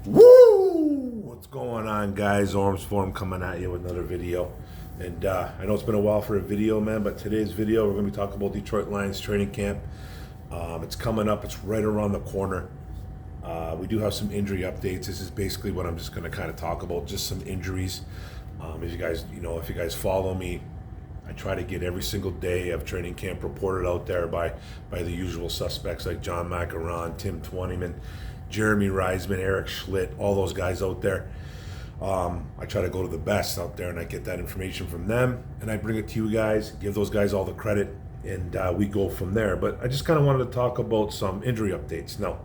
Woo! What's going on, guys? Ormsform coming at you with another video. And I know it's been a while for a video, man, but today's video, we're going to be talking about Detroit Lions training camp. It's coming up. It's right around the corner. We do have some injury updates. This is basically what I'm just going to kind of talk about, just some injuries. If you guys follow me, I try to get every single day of training camp reported out there by the usual suspects like John Macaron, Tim Twentyman, Jeremy Reisman, Eric Schlitt, all those guys out there. I try to go to the best out there and I get that information from them and I bring it to you guys, give those guys all the credit, and we go from there. But I just kind of wanted to talk about some injury updates. Now,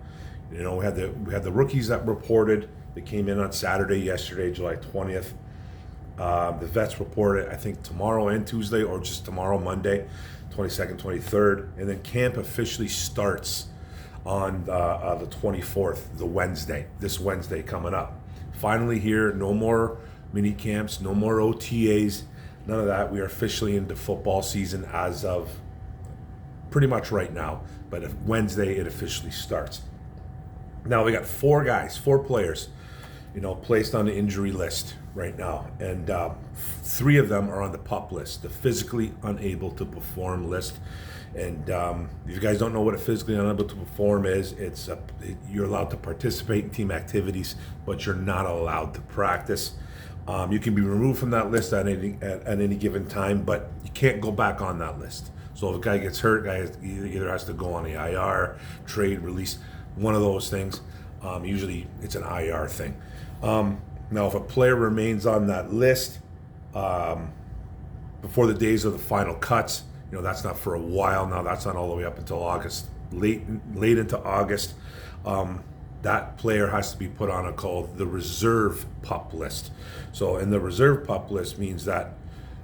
we had the rookies that reported. They came in on Saturday, yesterday, July 20th. The vets reported, I think, tomorrow and Tuesday, or just tomorrow, Monday, 22nd, 23rd. And then camp officially starts on the 24th, this Wednesday coming up. Finally here, no more mini camps, no more OTAs, none of that. We are officially into football season as of pretty much right now. But Wednesday, it officially starts. Now we got four players, placed on the injury list right now, and three of them are on the PUP list, the physically unable to perform list. And if you guys don't know what a physically unable to perform is, you're allowed to participate in team activities, but you're not allowed to practice. You can be removed from that list at any given time, but you can't go back on that list. So if a guy gets hurt, either has to go on the IR, trade, release, one of those things. Usually it's an IR thing. Now, if a player remains on that list before the days of the final cuts, that's not for a while now. That's not all the way up until August, late into August. That player has to be put on called the reserve PUP list. So, in the reserve PUP list means that,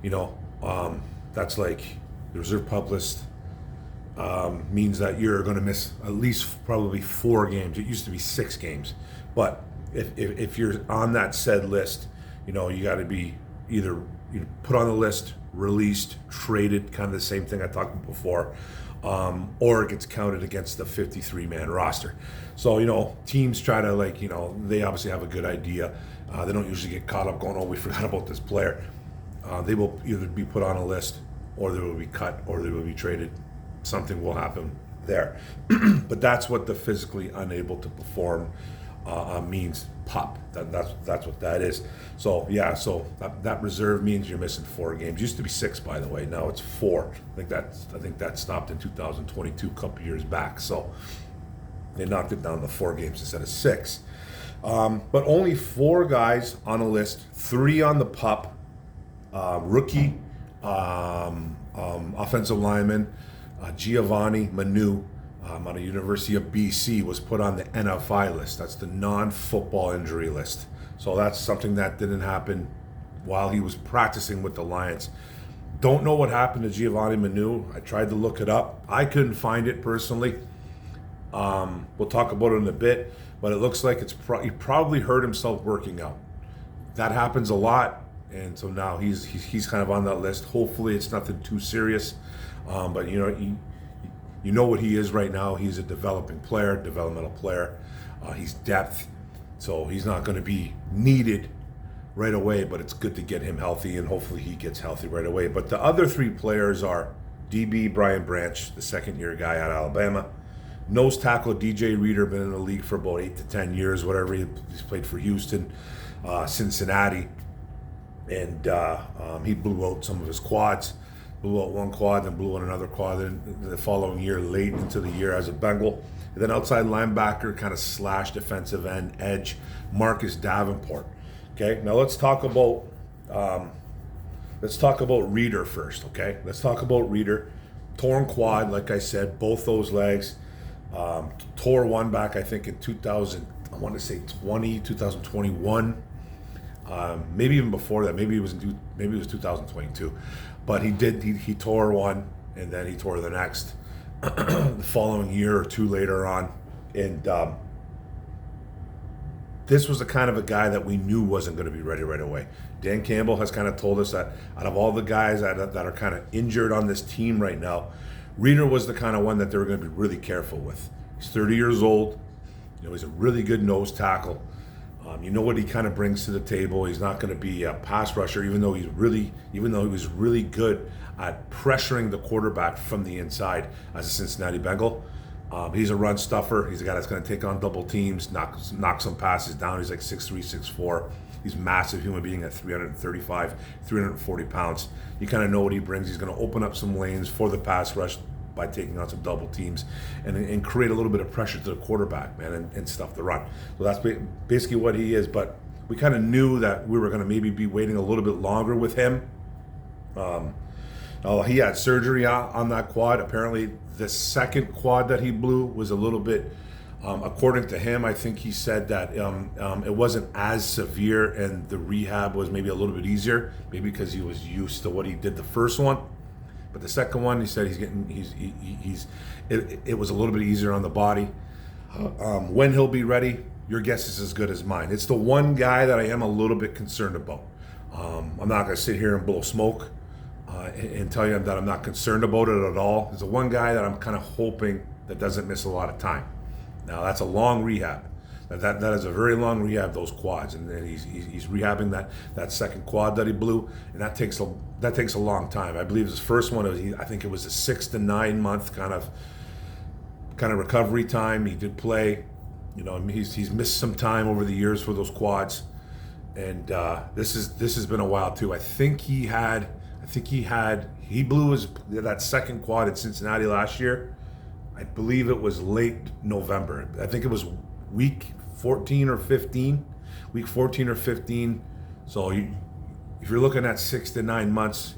that's like the reserve PUP list means that you're going to miss at least probably 4 games. It used to be 6 games, but if you're on that said list, you got to be either put on the list, released, traded, kind of the same thing I talked about before, or it gets counted against the 53-man roster. So, teams try to, they obviously have a good idea. They don't usually get caught up going, oh, we forgot about this player. They will either be put on a list, or they will be cut, or they will be traded. Something will happen there. But that's what the physically unable to perform means, PUP. That's what that is. So that reserve means you're missing 4 games. Used to be 6, by the way. Now it's 4. I think that stopped in 2022, a couple years back. So they knocked it down to 4 games instead of 6. But only 4 guys on a list, 3 on the PUP. Rookie, offensive lineman, Giovanni Manu, out of University of BC, was put on the NFI list. That's the non-football injury list. So that's something that didn't happen while he was practicing with the Lions. Don't know what happened to Giovanni Manu. I tried to look it up. I couldn't find it personally. We'll talk about it in a bit, but it looks like he probably hurt himself working out. That happens a lot, and so now he's kind of on that list. Hopefully it's nothing too serious, but you know what he is right now. He's a developmental player. He's depth, so he's not going to be needed right away, but it's good to get him healthy, and hopefully he gets healthy right away. But the other 3 players are DB Brian Branch, the second-year guy out of Alabama. Nose tackle DJ Reader, been in the league for about 8 to 10 years, whatever. He's played for Houston, Cincinnati, and he blew out some of his quads. Blew out one quad, then blew out another quad in the following year, late into the year as a Bengal. And then outside linebacker, kind of slash defensive end, edge, Marcus Davenport. Okay, now let's talk about Reader first. Okay, let's talk about Reader. Torn quad, like I said, both those legs. Tore one back, I think, in 2021. Maybe even before that. Maybe it was 2022. But he tore one, and then he tore the next the following year or 2 later on. And this was the kind of a guy that we knew wasn't going to be ready right away. Dan Campbell has kind of told us that out of all the guys that are kind of injured on this team right now, Reader was the kind of one that they were going to be really careful with. He's 30 years old. He's a really good nose tackle. You know what he kind of brings to the table. He's not going to be a pass rusher, even though he was really good at pressuring the quarterback from the inside as a Cincinnati Bengal. He's a run stuffer. He's a guy that's going to take on double teams, knock some passes down. He's like 6'3", 6'4". He's a massive human being at 335, 340 pounds. You kind of know what he brings. He's going to open up some lanes for the pass rush by taking on some double teams and create a little bit of pressure to the quarterback, man, and stuff the run. So that's basically what he is. But we kind of knew that we were going to maybe be waiting a little bit longer with him. He had surgery on that quad. Apparently, the second quad that he blew was a little bit, according to him, I think he said that it wasn't as severe and the rehab was maybe a little bit easier, maybe because he was used to what he did the first one. But the second one, he said it was a little bit easier on the body. When he'll be ready, your guess is as good as mine. It's the one guy that I am a little bit concerned about. I'm not going to sit here and blow smoke and tell you that I'm not concerned about it at all. There's the one guy that I'm kind of hoping that doesn't miss a lot of time. Now that's a long rehab. That is a very long rehab, those quads, and he's rehabbing that second quad that he blew, and that takes a long time. I believe his first one I think it was a 6 to 9 month kind of recovery time. He did play, he's missed some time over the years for those quads, and this has been a while too. I think he blew that second quad at Cincinnati last year. I believe it was late November. I think it was week 14 or 15. So if you're looking at 6 to 9 months,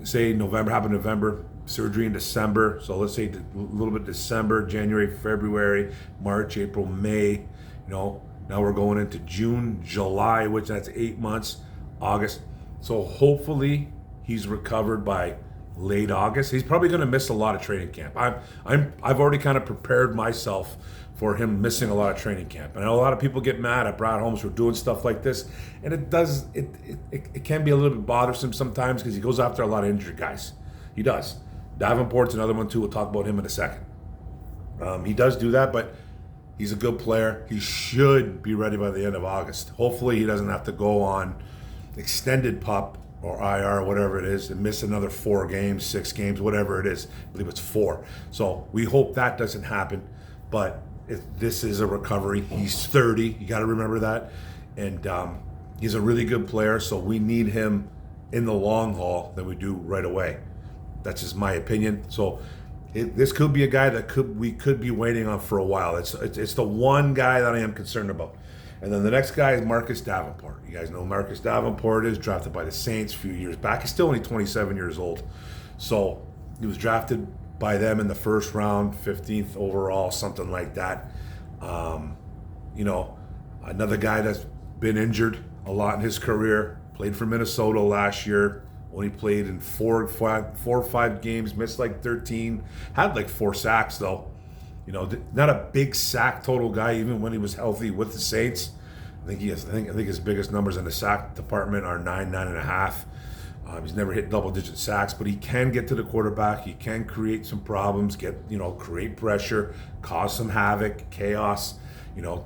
say November, happened November, surgery in December. So let's say a little bit December, January, February, March, April, May. Now we're going into June, July, which that's 8 months, August. So hopefully he's recovered by late August. He's probably going to miss a lot of training camp. I've already kind of prepared myself for him missing a lot of training camp. And I know a lot of people get mad at Brad Holmes for doing stuff like this, and it can be a little bit bothersome sometimes because he goes after a lot of injured guys. He does. Davenport's another one too. We'll talk about him in a second. He does do that, but he's a good player. He should be ready by the end of August. Hopefully he doesn't have to go on extended PUP or IR, or whatever it is, and miss another 4 games, 6 games, whatever it is. I believe it's 4. So we hope that doesn't happen. But this is a recovery. He's 30. You got to remember that. And he's a really good player, so we need him in the long haul than we do right away. That's just my opinion. So this could be a guy that we could be waiting on for a while. It's the one guy that I am concerned about. And then the next guy is Marcus Davenport. You guys know who Marcus Davenport is, drafted by the Saints a few years back. He's still only 27 years old. So he was drafted by them in the first round, 15th overall, something like that. Another guy that's been injured a lot in his career, played for Minnesota last year, only played in 4 or 5 games, missed like 13, had like 4 sacks though. Not a big sack total guy, even when he was healthy with the Saints. I think his biggest numbers in the sack department are 9.5. He's never hit double-digit sacks, but he can get to the quarterback. He can create some problems, create pressure, cause some havoc, chaos.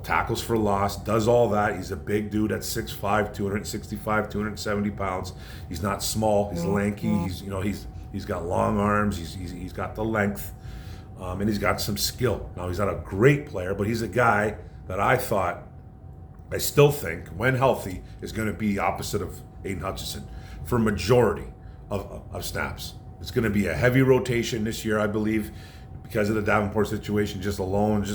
Tackles for loss, does all that. He's a big dude at 6'5", 265, 270 pounds. He's not small. He's lanky. He's got long arms. He's got the length. And he's got some skill. Now, he's not a great player, but he's a guy that I still think, when healthy, is going to be opposite of Aiden Hutchinson for majority of snaps. It's going to be a heavy rotation this year, I believe, because of the Davenport situation just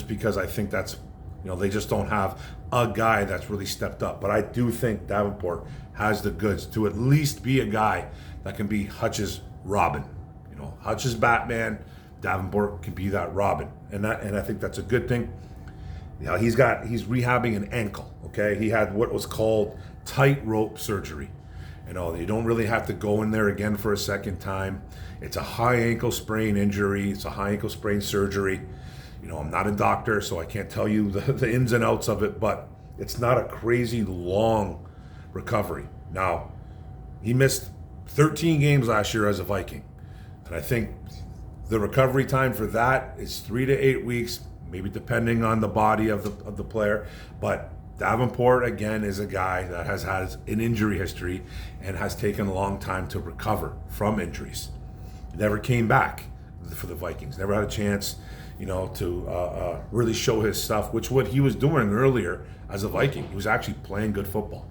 because I think that's, they just don't have a guy that's really stepped up. But I do think Davenport has the goods to at least be a guy that can be Hutch's Robin. Hutch's Batman, Davenport can be that Robin, and I think that's a good thing. He's rehabbing an ankle. Okay, he had what was called tightrope surgery. You don't really have to go in there again for a second time. It's a high ankle sprain injury. It's a high ankle sprain surgery. I'm not a doctor, so I can't tell you the ins and outs of it, but it's not a crazy long recovery. Now, he missed 13 games last year as a Viking, and I think the recovery time for that is 3 to 8 weeks, maybe depending on the body of the player. But Davenport, again, is a guy that has an injury history and has taken a long time to recover from injuries. Never came back for the Vikings. Never had a chance, to really show his stuff, which what he was doing earlier as a Viking. He was actually playing good football.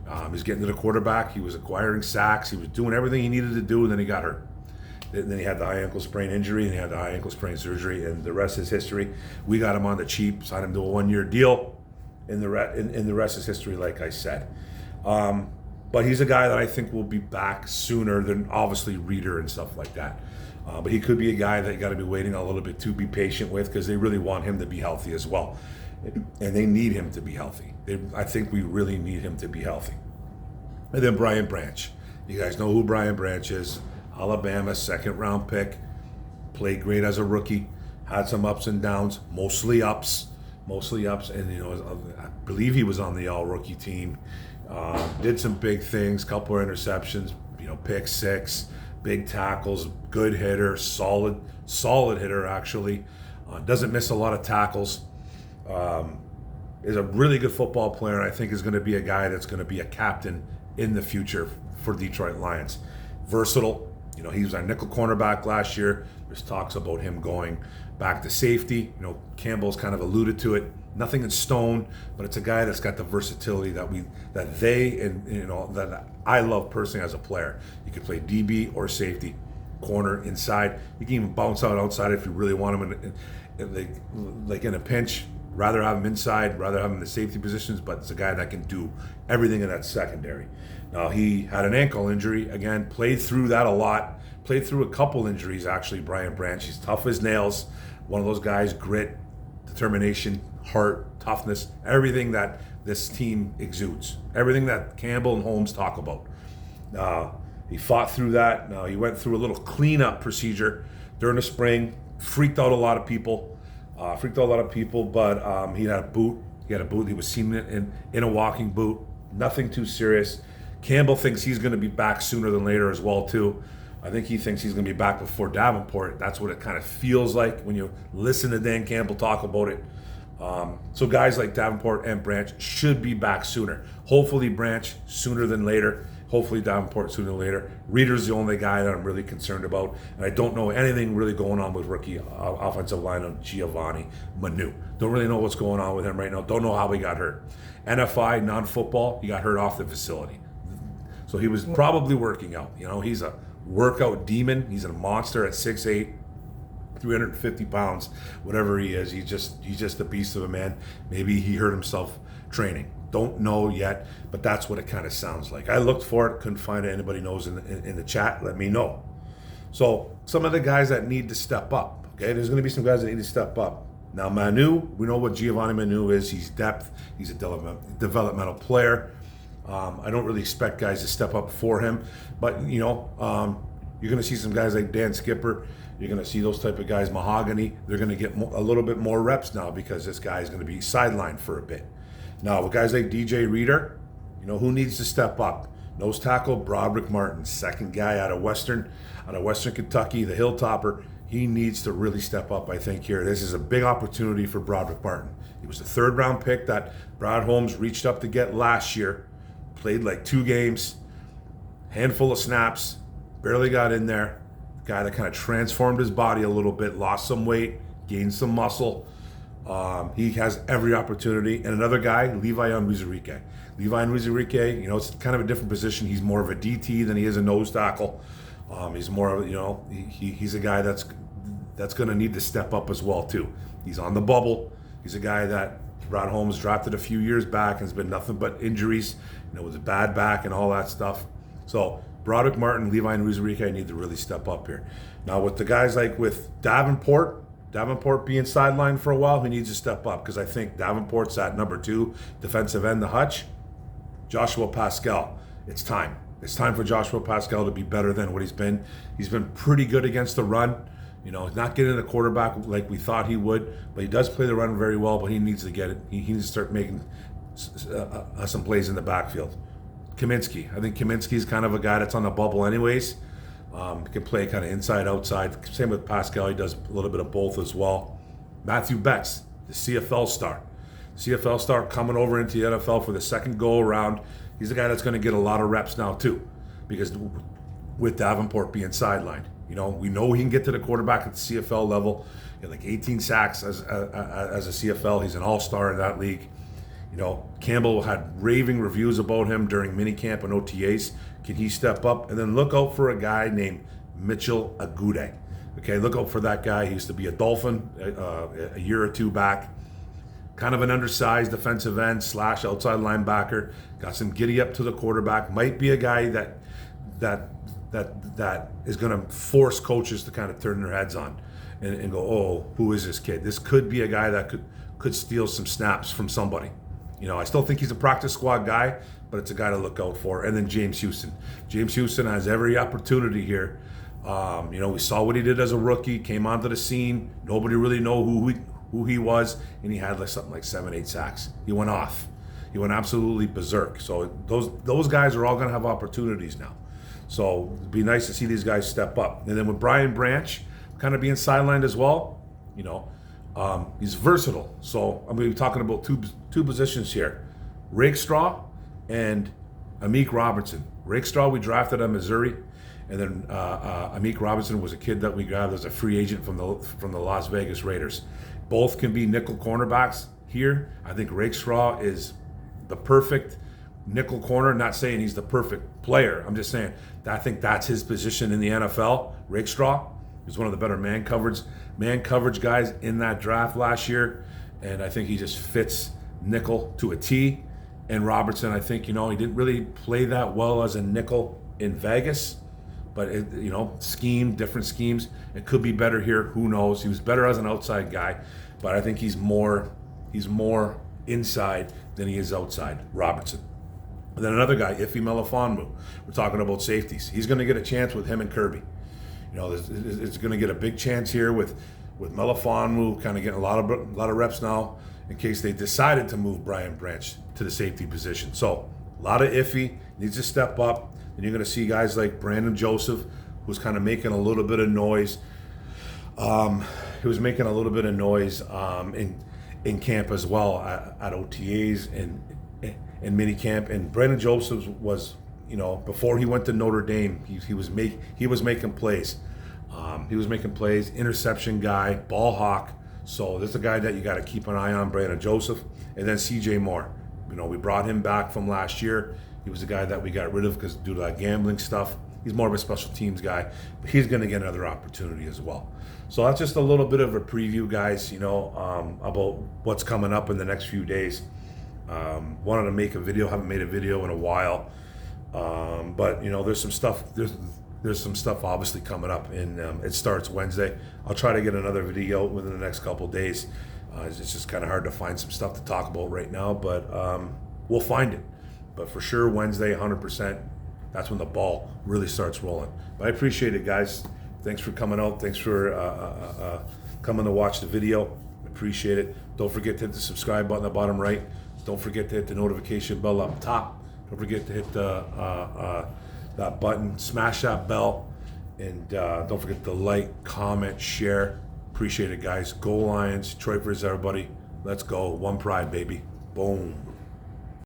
He was getting to the quarterback. He was acquiring sacks. He was doing everything he needed to do, and then he got hurt. Then he had the high ankle sprain injury, and he had the high ankle sprain surgery, and the rest is history. We got him on the cheap, signed him to a 1-year deal, and the rest is history, like I said. But he's a guy that I think will be back sooner than obviously Reeder and stuff like that. But he could be a guy that you got to be waiting a little bit to be patient with, because they really want him to be healthy as well, and they need him to be healthy. I think we really need him to be healthy. And then Brian Branch. You guys know who Brian Branch is. Alabama, second-round pick. Played great as a rookie. Had some ups and downs, mostly ups. And, I believe he was on the all-rookie team. Did some big things, couple of interceptions, pick six, big tackles, good hitter, solid hitter, actually. Doesn't miss a lot of tackles. Is a really good football player, and I think is going to be a guy that's going to be a captain in the future for Detroit Lions. Versatile. He was our nickel cornerback last year. There's talks about him going back to safety. Campbell's kind of alluded to it. Nothing in stone, but it's a guy that's got the versatility that I love personally as a player. You can play DB or safety, corner, inside. You can even bounce outside if you really want him in a pinch. Rather have him inside, rather have him in the safety positions, but it's a guy that can do everything in that secondary. Now, he had an ankle injury, again, played through that a lot, played through a couple injuries, actually, Brian Branch. He's tough as nails, one of those guys, grit, determination, heart, toughness, everything that this team exudes, everything that Campbell and Holmes talk about. He fought through that. Now, he went through a little cleanup procedure during the spring, freaked out a lot of people, but he had a boot. He was seen in a walking boot. Nothing too serious. Campbell thinks he's going to be back sooner than later as well, too. I think he thinks he's going to be back before Davenport. That's what it kind of feels like when you listen to Dan Campbell talk about it. So guys like Davenport and Branch should be back sooner. Hopefully Branch sooner than later. Hopefully Davenport sooner than later. Reeder's the only guy that I'm really concerned about. And I don't know anything really going on with rookie offensive line of Giovanni Manu. Don't really know what's going on with him right now. Don't know how he got hurt. NFI, non-football, he got hurt off the facility. So he was probably working out. He's a workout demon. He's a monster at 6'8", 350 pounds, whatever he is. He's just a beast of a man. Maybe he hurt himself training. Don't know yet, but that's what it kind of sounds like. I looked for it, couldn't find it. Anybody knows in the chat, let me know. So some of the guys that need to step up, okay? There's going to be some guys that need to step up. Now, Manu, we know what Giovanni Manu is. He's depth. He's a developmental player. I don't really expect guys to step up for him, but you're going to see some guys like Dan Skipper. You're going to see those type of guys, Mahogany. They're going to get a little bit more reps now because this guy is going to be sidelined for a bit. Now, with guys like DJ Reeder, who needs to step up? Nose tackle, Broderick Martin, second guy out of Western Kentucky, the Hilltopper. He needs to really step up, I think, here. This is a big opportunity for Broderick Martin. He was the third-round pick that Brad Holmes reached up to get last year. Played like 2 games, handful of snaps, barely got in there. Guy that kind of transformed his body a little bit, lost some weight, gained some muscle. He has every opportunity. And another guy, Levi Onwuzurike. Levi Onwuzurike, it's kind of a different position. He's more of a DT than he is a nose tackle. He's more of, he's a guy that's going to need to step up as well, too. He's on the bubble. He's a guy that Brad Holmes drafted a few years back and has been nothing but injuries, with a bad back and all that stuff. So Broderick Martin, Levi Onwuzurike need to really step up here. Now with the guys like with Davenport being sidelined for a while, he needs to step up because I think Davenport's at number 2, defensive end, the Hutch. Joshua Pascal, it's time. It's time for Joshua Pascal to be better than what he's been. He's been pretty good against the run. Not getting the quarterback like we thought he would, but he does play the run very well, but he needs to get it. He needs to start making some plays in the backfield. Kaminsky. I think Kaminsky is kind of a guy that's on the bubble anyways. Can play kind of inside, outside. Same with Pascal. He does a little bit of both as well. Matthew Betts, the CFL star. CFL star coming over into the NFL for the second go around. He's a guy that's going to get a lot of reps now too, because with Davenport being sidelined, we know he can get to the quarterback at the CFL level. He had like 18 sacks as a CFL. He's an all-star in that league. Campbell had raving reviews about him during minicamp and OTAs. Can he step up? And then look out for a guy named Mitchell Agude. Okay, look out for that guy. He used to be a Dolphin a year or two back. Kind of an undersized defensive end / outside linebacker. Got some giddy up to the quarterback. Might be a guy that is going to force coaches to kind of turn their heads on and go, oh, who is this kid? This could be a guy that could steal some snaps from somebody. I still think he's a practice squad guy, but it's a guy to look out for. And then James Houston. James Houston has every opportunity here. We saw what he did as a rookie, came onto the scene. Nobody really know who he was, and he had something like 7-8 sacks. He went off. He went absolutely berserk. So those guys are all going to have opportunities now. So it'd be nice to see these guys step up. And then with Brian Branch kind of being sidelined as well, he's versatile. So I'm going to be talking about two positions here. Rakestraw and Amik Robertson. Rakestraw, we drafted at Missouri. And then Amik Robertson was a kid that we grabbed as a free agent from the Las Vegas Raiders. Both can be nickel cornerbacks here. I think Rakestraw is the perfect nickel corner. Not saying he's the perfect player. I'm just saying that I think that's his position in the NFL. Rakestraw is one of the better man coverage guys in that draft last year. And I think he just fits nickel to a T. And Robertson, I think, he didn't really play that well as a nickel in Vegas. But, different schemes. It could be better here. Who knows? He was better as an outside guy. But I think he's more inside than he is outside, Robertson. And then another guy, Ife Melifonwu. We're talking about safeties. He's going to get a chance with him and Kirby. It's going to get a big chance here with Melifonwu kind of getting a lot of reps now in case they decided to move Brian Branch to the safety position. So a lot of Ife needs to step up. And you're going to see guys like Brandon Joseph, who's kind of making a little bit of noise. He was making a little bit of noise in camp as well at OTAs and mini camp. And Brandon Joseph was, before he went to Notre Dame, he was making plays. He was making plays, interception guy, ball hawk. So this is a guy that you got to keep an eye on, Brandon Joseph. And then CJ Moore. We brought him back from last year. He was the guy that we got rid of because due to that gambling stuff. He's more of a special teams guy, but he's going to get another opportunity as well. So that's just a little bit of a preview, guys, about what's coming up in the next few days. Wanted to make a video, haven't made a video in a while. But there's some stuff, there's some stuff obviously coming up, and it starts Wednesday. I'll try to get another video within the next couple of days. It's just kind of hard to find some stuff to talk about right now, but we'll find it. But for sure, Wednesday, 100%, that's when the ball really starts rolling. But I appreciate it, guys. Thanks for coming out. Thanks for coming to watch the video. Appreciate it. Don't forget to hit the subscribe button at the bottom right. Don't forget to hit the notification bell up top. Don't forget to hit that button, smash that bell, and don't forget to like, comment, share. Appreciate it, guys. Go Lions. Detroit versus everybody. Let's go. One pride, baby. Boom.